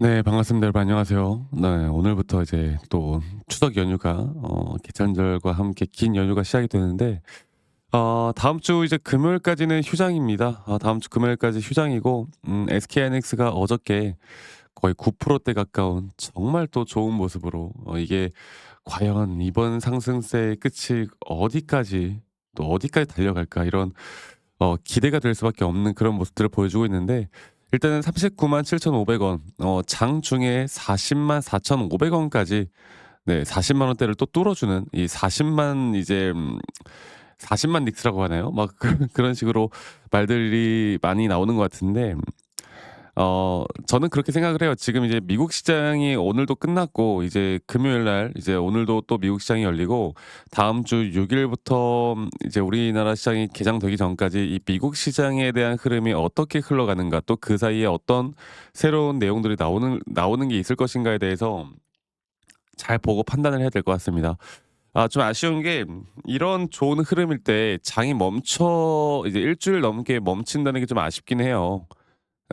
네, 반갑습니다. 여러분 안녕하세요. 네, 오늘부터 이제 또 추석 연휴가 개천절과 함께 긴 연휴가 시작이 되는데 다음 주 이제 금요일까지는 휴장입니다. 다음 주 금요일까지 휴장이고 SK하이닉스가 어저께 거의 9%대 가까운 정말 또 좋은 모습으로 이게 과연 이번 상승세의 끝이 어디까지 또 어디까지 달려갈까 이런 기대가 될 수밖에 없는 그런 모습들을 보여주고 있는데 일단은 397,500원 장중에 404,500 원까지 네 4 0만 원대를 또 뚫어주는 이 40만 이제 40만 닉스라고 하나요? 막 그런 식으로 말들이 많이 나오는 것 같은데 저는 그렇게 생각을 해요. 지금 이제 미국 시장이 오늘도 끝났고 이제 금요일 날 이제 오늘도 또 미국 시장이 열리고 다음 주 6 일부터 이제 우리나라 시장이 개장되기 전까지 이 미국 시장에 대한 흐름이 어떻게 흘러가는가 또 그 사이에 어떤 새로운 내용들이 나오는 게 있을 것인가에 대해서 잘 보고 판단을 해야 될 것 같습니다. 좀 아쉬운 게 이런 좋은 흐름일 때 장이 멈춰 이제 일 주일 넘게 멈춘다는 게 좀 아쉽긴 해요.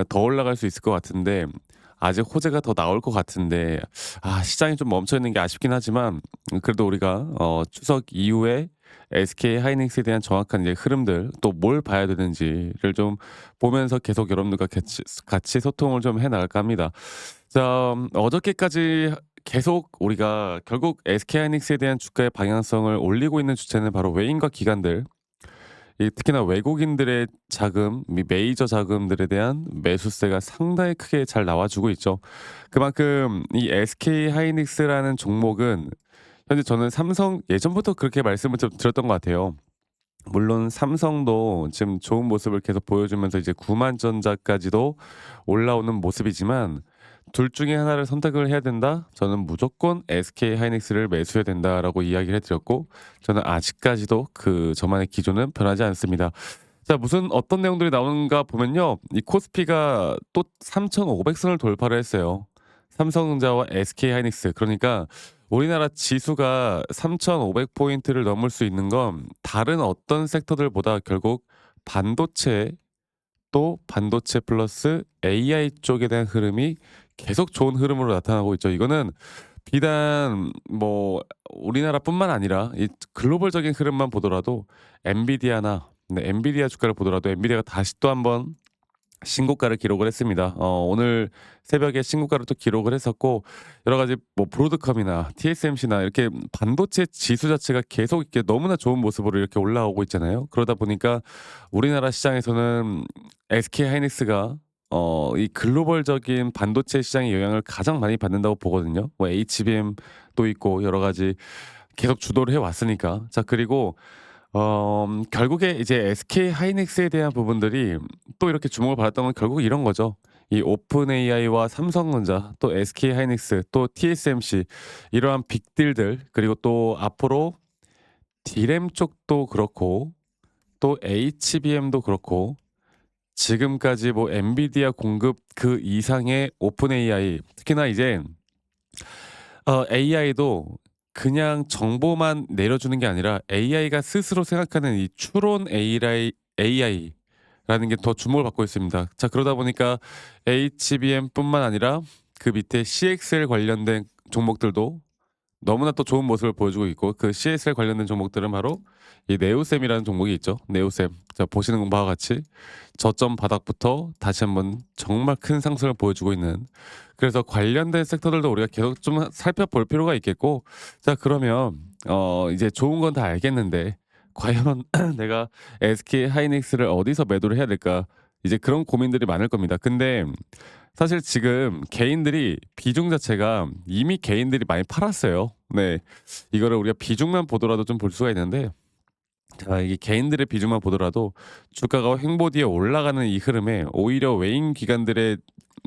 더 올라갈 수 있을 것 같은데 아직 호재가 더 나올 것 같은데 시장이 좀 멈춰 있는 게 아쉽긴 하지만 그래도 우리가 추석 이후에 SK하이닉스에 대한 정확한 이제 흐름들 또 뭘 봐야 되는지를 좀 보면서 계속 여러분들과 같이 소통을 좀 해 나갈까 합니다. 자 어저께까지 계속 우리가 결국 SK하이닉스에 대한 주가의 방향성을 올리고 있는 주체는 바로 외인과 기관들 특히나 외국인들의 자금, 메이저 자금들에 대한 매수세가 상당히 크게 잘 나와주고 있죠. 그만큼 이 SK하이닉스라는 종목은 현재 저는 삼성 예전부터 그렇게 말씀을 좀 드렸던 것 같아요. 물론 삼성도 지금 좋은 모습을 계속 보여주면서 이제 구만전자까지도 올라오는 모습이지만 둘 중에 하나를 선택을 해야 된다? 저는 무조건 SK하이닉스를 매수해야 된다라고 이야기를 해 드렸고 저는 아직까지도 저만의 기조는 변하지 않습니다. 자 무슨 어떤 내용들이 나오는가 보면요. 이 코스피가 또 3,500 선을 돌파를 했어요. 삼성전자와 SK하이닉스 그러니까 우리나라 지수가 3,500 포인트를 넘을 수 있는 건 다른 어떤 섹터들보다 결국 반도체 또 반도체 플러스 AI 쪽에 대한 흐름이 계속 좋은 흐름으로 나타나고 있죠. 이거는 비단 뭐 우리나라뿐만 아니라 이 글로벌적인 흐름만 보더라도 엔비디아나 엔비디아 주가를 보더라도 엔비디아가 다시 또 한번 신고가를 기록을 했습니다. 오늘 새벽에 신고가를 또 기록을 했었고 여러 가지 뭐 브로드컴이나 TSMC나 이렇게 반도체 지수 자체가 계속 이렇게 너무나 좋은 모습으로 이렇게 올라오고 있잖아요. 그러다 보니까 우리나라 시장에서는 SK하이닉스가 이 글로벌적인 반도체 시장의 영향을 가장 많이 받는다고 보거든요. 뭐 HBM도 있고 여러 가지 계속 주도를 해 왔으니까. 자 그리고 결국에 이제 SK하이닉스에 대한 부분들이 또 이렇게 주목을 받았던 건 결국 이런 거죠. 이 오픈AI와 삼성전자 또 SK하이닉스 또 TSMC 이러한 빅딜들 그리고 또 앞으로 D램 쪽도 그렇고 또 HBM도 그렇고 지금까지 뭐 엔비디아 공급 그 이상의 오픈AI 특히나 이제 AI도 그냥 정보만 내려주는 게 아니라 AI가 스스로 생각하는 이 추론 AI라는 게 더 주목을 받고 있습니다. 자 그러다 보니까 HBM뿐만 아니라 그 밑에 CXL 관련된 종목들도 너무나 또 좋은 모습을 보여주고 있고 그 CSL 관련된 종목들은 바로 이 네오셈이라는 종목이 있죠. 네오셈. 자 보시는 바와 같이 저점 바닥부터 다시 한번 정말 큰 상승을 보여주고 있는 그래서 관련된 섹터들도 우리가 계속 좀 살펴볼 필요가 있겠고 자 그러면 이제 좋은 건 다 알겠는데 과연 내가 SK하이닉스를 어디서 매도를 해야 될까? 이제 그런 고민들이 많을 겁니다. 근데 사실 지금 개인들이 비중 자체가 이미 개인들이 많이 팔았어요. 네. 이거를 우리가 비중만 보더라도 좀 볼 수가 있는데 자 이게 개인들의 비중만 보더라도 주가가 횡보디에 올라가는 이 흐름에 오히려 외인 기관들의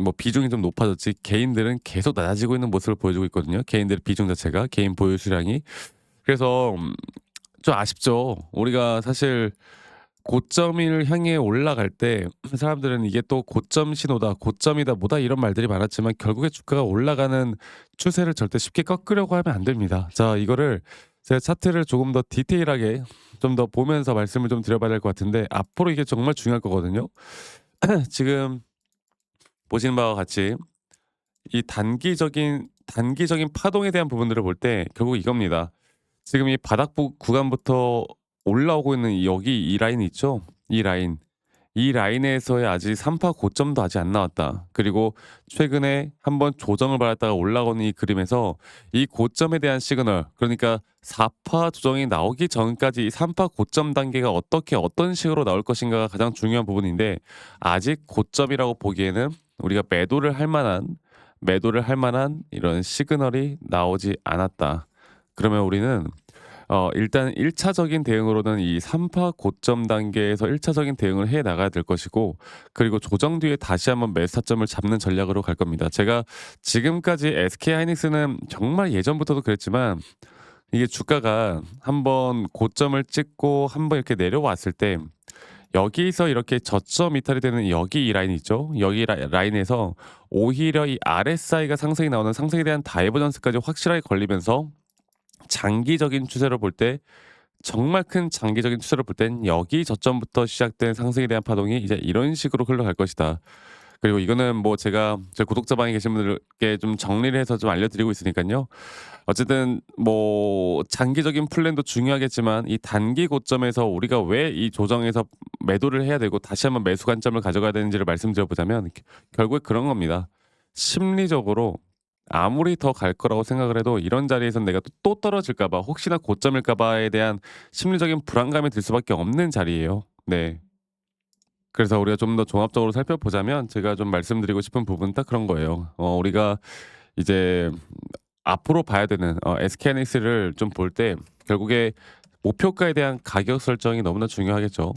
뭐 비중이 좀 높아졌지 개인들은 계속 낮아지고 있는 모습을 보여주고 있거든요. 개인들의 비중 자체가 개인 보유 수량이. 그래서 좀 아쉽죠. 우리가 사실 고점을 향해 올라갈 때 사람들은 이게 또 고점 신호다, 고점이다, 뭐다 이런 말들이 많았지만 결국에 주가가 올라가는 추세를 절대 쉽게 꺾으려고 하면 안 됩니다. 자, 이거를 제가 차트를 조금 더 디테일하게 좀 더 보면서 말씀을 좀 드려봐야 될 것 같은데 앞으로 이게 정말 중요할 거거든요. 지금 보시는 바와 같이 이 단기적인 파동에 대한 부분들을 볼 때 결국 이겁니다. 지금 이 바닥부 구간부터 올라오고 있는 여기 이 라인 있죠? 이 라인. 이 라인에서의 아직 3파 고점도 아직 안 나왔다. 그리고 최근에 한번 조정을 받았다가 올라오는 이 그림에서 이 고점에 대한 시그널, 그러니까 4파 조정이 나오기 전까지 이 3파 고점 단계가 어떻게 어떤 식으로 나올 것인가가 가장 중요한 부분인데, 아직 고점이라고 보기에는 우리가 매도를 할 만한 이런 시그널이 나오지 않았다. 그러면 우리는 일단 1 차적인 대응으로는 이 3파 고점 단계에서 1 차적인 대응을 해 나가야 될 것이고, 그리고 조정 뒤에 다시 한번 매수 타점을 잡는 전략으로 갈 겁니다. 제가 지금까지 SK하이닉스는 정말 예전부터도 그랬지만, 이게 주가가 한번 고점을 찍고 한번 이렇게 내려왔을 때 여기서 이렇게 저점 이탈이 되는 여기 이 라인 있죠? 여기 라인에서 오히려 이 RSI가 상승이 나오는 상승에 대한 다이버전스까지 확실하게 걸리면서, 장기적인 추세로 볼 때 정말 큰 장기적인 추세로 볼 땐 여기 저점부터 시작된 상승에 대한 파동이 이제 이런 식으로 흘러갈 것이다. 그리고 이거는 뭐 제가 제 구독자방에 계신 분들께 좀 정리를 해서 좀 알려드리고 있으니까요. 어쨌든 뭐 장기적인 플랜도 중요하겠지만, 이 단기 고점에서 우리가 왜 이 조정에서 매도를 해야 되고 다시 한번 매수 관점을 가져가야 되는지를 말씀드려 보자면, 결국에 그런 겁니다. 심리적으로 아무리 더 갈 거라고 생각을 해도 이런 자리에서 내가 또 떨어질까 봐, 혹시나 고점일까 봐에 대한 심리적인 불안감이 들 수밖에 없는 자리예요. 네. 그래서 우리가 좀 더 종합적으로 살펴보자면 제가 좀 말씀드리고 싶은 부분은 딱 그런 거예요. 우리가 이제 앞으로 봐야 되는 SK하이닉스를 좀 볼 때 결국에 목표가에 대한 가격 설정이 너무나 중요하겠죠.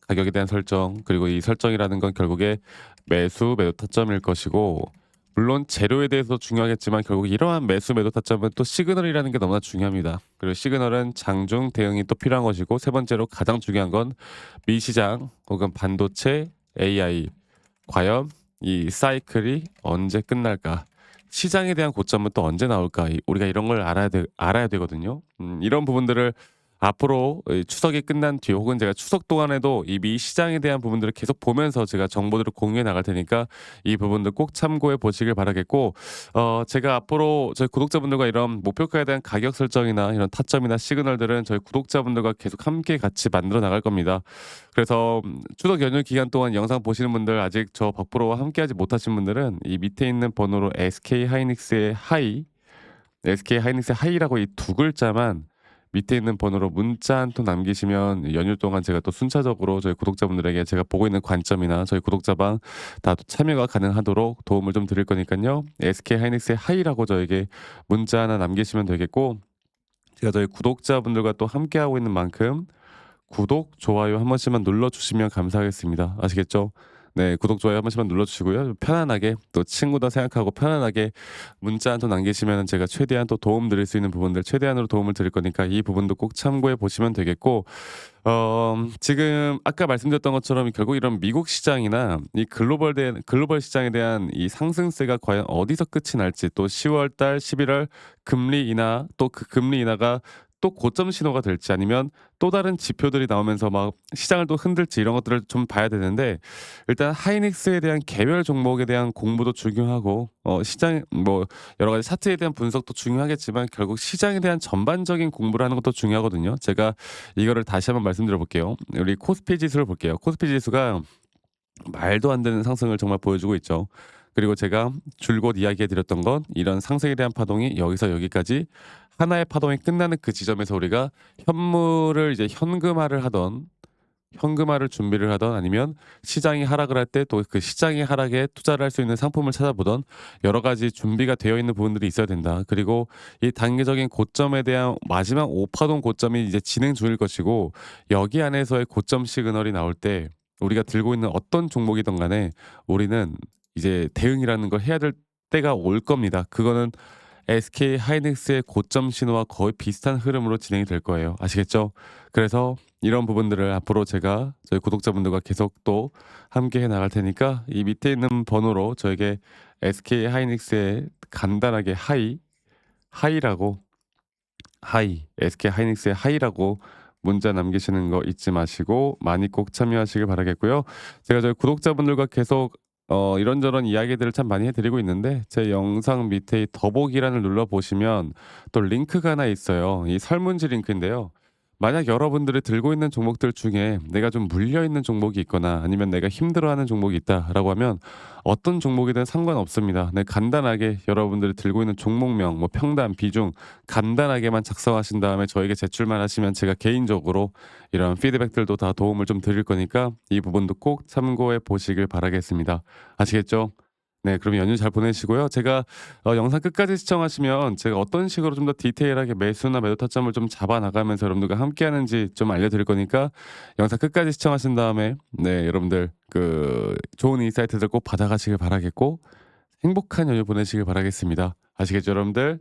가격에 대한 설정, 그리고 이 설정이라는 건 결국에 매도 타점일 것이고, 물론 재료에 대해서 중요하겠지만 결국 이러한 매수 매도 타점은 또 시그널이라는 게 너무나 중요합니다. 그리고 시그널은 장중 대응이 또 필요한 것이고, 세 번째로 가장 중요한 건 미시장 혹은 반도체, AI, 과연 이 사이클이 언제 끝날까? 시장에 대한 고점은 또 언제 나올까? 우리가 이런 걸 알아야 되거든요. 이런 부분들을 앞으로 이 추석이 끝난 뒤 혹은 제가 추석 동안에도 이 미 시장에 대한 부분들을 계속 보면서 제가 정보들을 공유해 나갈 테니까 이 부분들 꼭 참고해 보시길 바라겠고, 제가 앞으로 저희 구독자분들과 이런 목표가에 대한 가격 설정이나 이런 타점이나 시그널들은 저희 구독자분들과 계속 함께 같이 만들어 나갈 겁니다. 그래서 추석 연휴 기간 동안 영상 보시는 분들, 아직 저 박프로와 함께하지 못하신 분들은 이 밑에 있는 번호로 SK하이닉스의 하이라고 이 두 글자만 밑에 있는 번호로 문자 한 통 남기시면 연휴 동안 제가 또 순차적으로 저희 구독자분들에게 제가 보고 있는 관점이나 저희 구독자방 다 참여가 가능하도록 도움을 좀 드릴 거니까요. SK하이닉스의 하이라고 저에게 문자 하나 남기시면 되겠고, 제가 저희 구독자분들과 또 함께하고 있는 만큼 구독, 좋아요 한 번씩만 눌러주시면 감사하겠습니다. 아시겠죠? 네, 구독, 좋아요 한 번씩만 눌러주시고요. 편안하게 또 친구다 생각하고 편안하게 문자 한 통 남기시면 제가 최대한 또 도움 드릴 수 있는 부분들 최대한으로 도움을 드릴 거니까 이 부분도 꼭 참고해 보시면 되겠고, 지금 아까 말씀드렸던 것처럼 결국 이런 미국 시장이나 이 글로벌 시장에 대한 이 상승세가 과연 어디서 끝이 날지, 또 10월 달, 11월 금리 인하, 또 그 금리 인하가 또 고점 신호가 될지, 아니면 또 다른 지표들이 나오면서 막 시장을 또 흔들지, 이런 것들을 좀 봐야 되는데, 일단 하이닉스에 대한 개별 종목에 대한 공부도 중요하고, 시장 뭐 여러 가지 차트에 대한 분석도 중요하겠지만 결국 시장에 대한 전반적인 공부를 하는 것도 중요하거든요. 제가 이거를 다시 한번 말씀드려 볼게요. 우리 코스피 지수를 볼게요. 코스피 지수가 말도 안 되는 상승을 정말 보여주고 있죠. 그리고 제가 줄곧 이야기해 드렸던 건, 이런 상승에 대한 파동이 여기서 여기까지 하나의 파동이 끝나는 그 지점에서 우리가 현물을 이제 현금화를 준비를 하던, 아니면 시장이 하락을 할 때 또 그 시장의 하락에 투자를 할 수 있는 상품을 찾아보던, 여러 가지 준비가 되어 있는 부분들이 있어야 된다. 그리고 이 단기적인 고점에 대한 마지막 5파동 고점이 이제 진행 중일 것이고, 여기 안에서의 고점 시그널이 나올 때 우리가 들고 있는 어떤 종목이든 간에 우리는 이제 대응이라는 걸 해야 될 때가 올 겁니다. 그거는 SK하이닉스의 고점 신호와 거의 비슷한 흐름으로 진행이 될 거예요. 아시겠죠? 그래서 이런 부분들을 앞으로 제가 저희 구독자분들과 계속 또 함께 해 나갈 테니까, 이 밑에 있는 번호로 저에게 SK하이닉스의 간단하게 하이라고 SK하이닉스의 하이라고 문자 남기시는 거 잊지 마시고 많이 꼭 참여하시길 바라겠고요. 제가 저희 구독자분들과 계속 이런저런 이야기들을 참 많이 해 드리고 있는데 제 영상 밑에 이 더보기란을 눌러 보시면 또 링크가 하나 있어요. 이 설문지 링크인데요. 만약 여러분들이 들고 있는 종목들 중에 내가 좀 물려 있는 종목이 있거나 아니면 내가 힘들어하는 종목이 있다라고 하면 어떤 종목이든 상관없습니다. 네, 간단하게 여러분들이 들고 있는 종목명, 뭐 평단, 비중 간단하게만 작성하신 다음에 저에게 제출만 하시면 제가 개인적으로 이런 피드백들도 다 도움을 좀 드릴 거니까 이 부분도 꼭 참고해 보시길 바라겠습니다. 아시겠죠? 네, 그럼 연휴 잘 보내시고요. 제가 영상 끝까지 시청하시면 제가 어떤 식으로 좀 더 디테일하게 매수나 매도 타점을 좀 잡아 나가면서 여러분들과 함께 하는지 좀 알려드릴 거니까 영상 끝까지 시청하신 다음에 네, 여러분들 좋은 인사이트들 꼭 받아가시길 바라겠고 행복한 연휴 보내시길 바라겠습니다. 아시겠죠, 여러분들?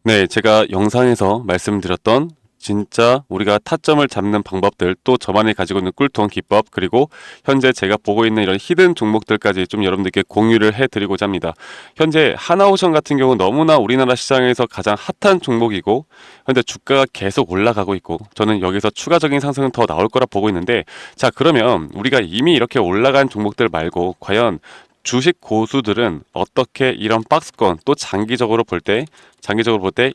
네, 제가 영상에서 말씀드렸던 진짜 우리가 타점을 잡는 방법들, 또 저만이 가지고 있는 꿀통 기법, 그리고 현재 제가 보고 있는 이런 히든 종목들까지 좀 여러분들께 공유를 해드리고자 합니다. 현재 하나오션 같은 경우 너무나 우리나라 시장에서 가장 핫한 종목이고 현재 주가가 계속 올라가고 있고 저는 여기서 추가적인 상승은 더 나올 거라 보고 있는데, 자, 그러면 우리가 이미 이렇게 올라간 종목들 말고 과연 주식 고수들은 어떻게 이런 박스권, 또 장기적으로 볼 때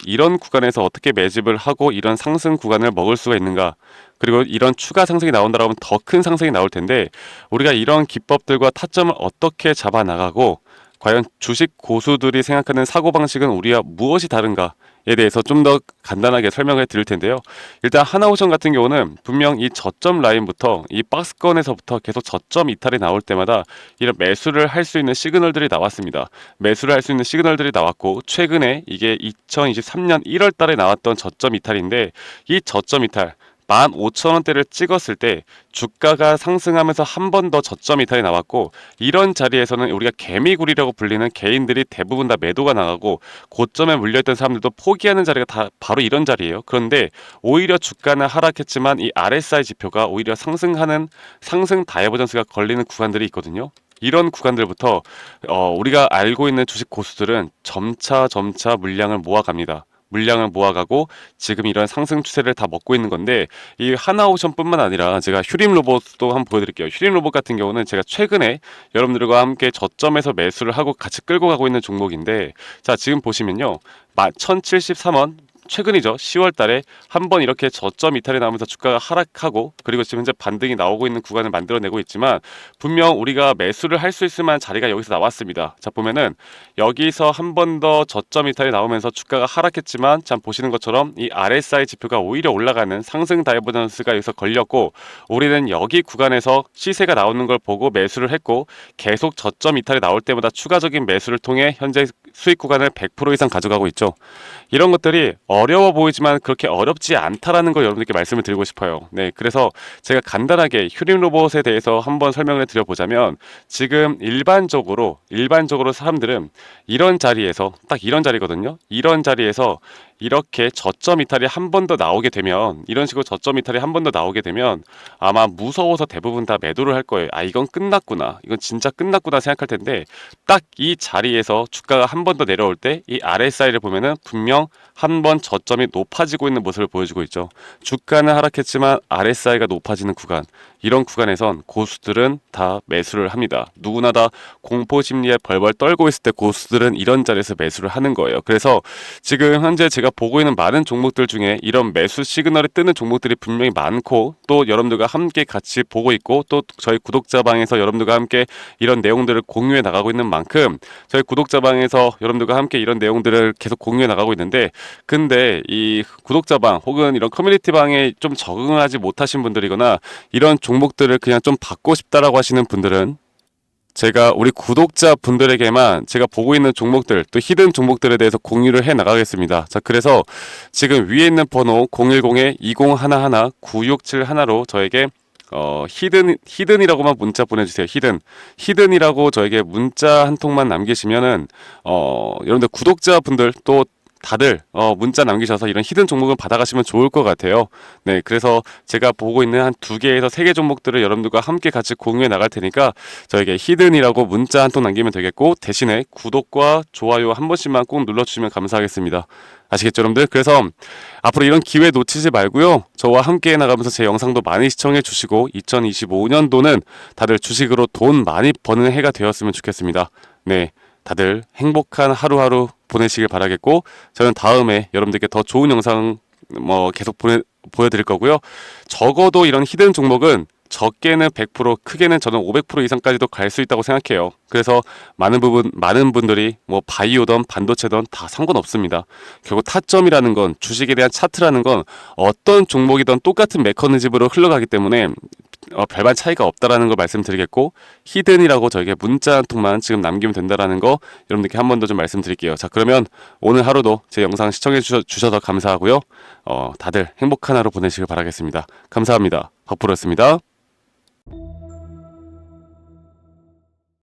이런 구간에서 어떻게 매집을 하고 이런 상승 구간을 먹을 수가 있는가, 그리고 이런 추가 상승이 나온다라고 하면 더 큰 상승이 나올 텐데 우리가 이런 기법들과 타점을 어떻게 잡아 나가고 과연 주식 고수들이 생각하는 사고방식은 우리와 무엇이 다른가에 대해서 좀 더 간단하게 설명을 드릴 텐데요. 일단 하나오션 같은 경우는 분명 이 저점 라인부터 이 박스권에서부터 계속 저점 이탈이 나올 때마다 이런 매수를 할 수 있는 시그널들이 나왔습니다. 매수를 할 수 있는 시그널들이 나왔고 최근에 이게 2023년 1월 달에 나왔던 저점 이탈인데, 이 저점 이탈 15,000원대를 찍었을 때 주가가 상승하면서 한 번 더 저점 이탈이 나왔고, 이런 자리에서는 우리가 개미굴이라고 불리는 개인들이 대부분 다 매도가 나가고 고점에 물려있던 사람들도 포기하는 자리가 다 바로 이런 자리예요. 그런데 오히려 주가는 하락했지만 이 RSI 지표가 오히려 상승하는 상승 다이버전스가 걸리는 구간들이 있거든요. 이런 구간들부터 우리가 알고 있는 주식 고수들은 점차 물량을 모아갑니다. 물량을 모아가고 지금 이런 상승 추세를 다 먹고 있는 건데, 이 하나오션뿐만 아니라 제가 휴림 로봇도 한번 보여드릴게요. 휴림 로봇 같은 경우는 제가 최근에 여러분들과 함께 저점에서 매수를 하고 같이 끌고 가고 있는 종목인데, 자, 지금 보시면요, 1073원 최근이죠. 10월 달에 한번 이렇게 저점 이탈이 나오면서 주가가 하락하고, 그리고 지금 현재 반등이 나오고 있는 구간을 만들어내고 있지만 분명 우리가 매수를 할 수 있을 만한 자리가 여기서 나왔습니다. 자, 보면은 여기서 한 번 더 저점 이탈이 나오면서 주가가 하락했지만, 참 보시는 것처럼 이 RSI 지표가 오히려 올라가는 상승 다이버전스가 여기서 걸렸고, 우리는 여기 구간에서 시세가 나오는 걸 보고 매수를 했고 계속 저점 이탈이 나올 때마다 추가적인 매수를 통해 현재 수익 구간을 100% 이상 가져가고 있죠. 이런 것들이 어려워 보이지만 그렇게 어렵지 않다라는 걸 여러분들께 말씀을 드리고 싶어요. 네, 그래서 제가 간단하게 휴림 로봇에 대해서 한번 설명을 드려보자면, 지금 일반적으로 사람들은 이런 자리에서, 딱 이런 자리거든요. 이런 자리에서 이렇게 저점 이탈이 한 번 더 나오게 되면, 이런 식으로 저점 이탈이 한 번 더 나오게 되면 아마 무서워서 대부분 다 매도를 할 거예요. 아, 이건 끝났구나, 이건 진짜 끝났구나 생각할 텐데, 딱 이 자리에서 주가가 한 번 더 내려올 때 이 RSI를 보면은 분명 한 번 저점이 높아지고 있는 모습을 보여주고 있죠. 주가는 하락했지만 RSI가 높아지는 구간, 이런 구간에선 고수들은 다 매수를 합니다. 누구나 다 공포 심리에 벌벌 떨고 있을 때 고수들은 이런 자리에서 매수를 하는 거예요. 그래서 지금 현재 제가 보고 있는 많은 종목들 중에 이런 매수 시그널이 뜨는 종목들이 분명히 많고, 또 여러분들과 함께 같이 보고 있고, 또 저희 구독자방에서 여러분들과 함께 이런 내용들을 공유해 나가고 있는 만큼 저희 구독자방에서 여러분들과 함께 이런 내용들을 계속 공유해 나가고 있는데, 근데 이 구독자방 혹은 이런 커뮤니티방에 좀 적응하지 못하신 분들이거나 이런 종목들을 그냥 좀 받고 싶다라고 하시는 분들은 제가 우리 구독자 분들에게만 제가 보고 있는 종목들, 또 히든 종목들에 대해서 공유를 해 나가겠습니다. 자, 그래서 지금 위에 있는 번호 010-2011-9671로 저에게 히든이라고만 문자 보내주세요. 히든이라고 저에게 문자 한 통만 남기시면은 여러분들 구독자분들, 또 다들 문자 남기셔서 이런 히든 종목을 받아가시면 좋을 것 같아요. 네, 그래서 제가 보고 있는 한 2개에서 3개 종목들을 여러분들과 함께 같이 공유해 나갈 테니까 저에게 히든이라고 문자 한 통 남기면 되겠고, 대신에 구독과 좋아요 한 번씩만 꼭 눌러주시면 감사하겠습니다. 아시겠죠, 여러분들? 그래서 앞으로 이런 기회 놓치지 말고요. 저와 함께 나가면서 제 영상도 많이 시청해 주시고 2025년도는 다들 주식으로 돈 많이 버는 해가 되었으면 좋겠습니다. 네, 다들 행복한 하루하루 보내시길 바라겠고, 저는 다음에 여러분들께 더 좋은 영상 계속 보여드릴 거고요. 적어도 이런 히든 종목은 적게는 100%, 크게는 저는 500% 이상까지도 갈 수 있다고 생각해요. 그래서 많은 분들이 바이오든 반도체든 다 상관없습니다. 결국 타점이라는 건, 주식에 대한 차트라는 건 어떤 종목이든 똑같은 메커니즘으로 흘러가기 때문에 별반 차이가 없다라는 걸 말씀드리겠고, 히든이라고 저에게 문자 한 통만 지금 남기면 된다라는 거 여러분들께 한 번 더 좀 말씀드릴게요. 자, 그러면 오늘 하루도 제 영상 시청해 주셔서 감사하고요. 다들 행복한 하루 보내시길 바라겠습니다. 감사합니다. 덕프로였습니다.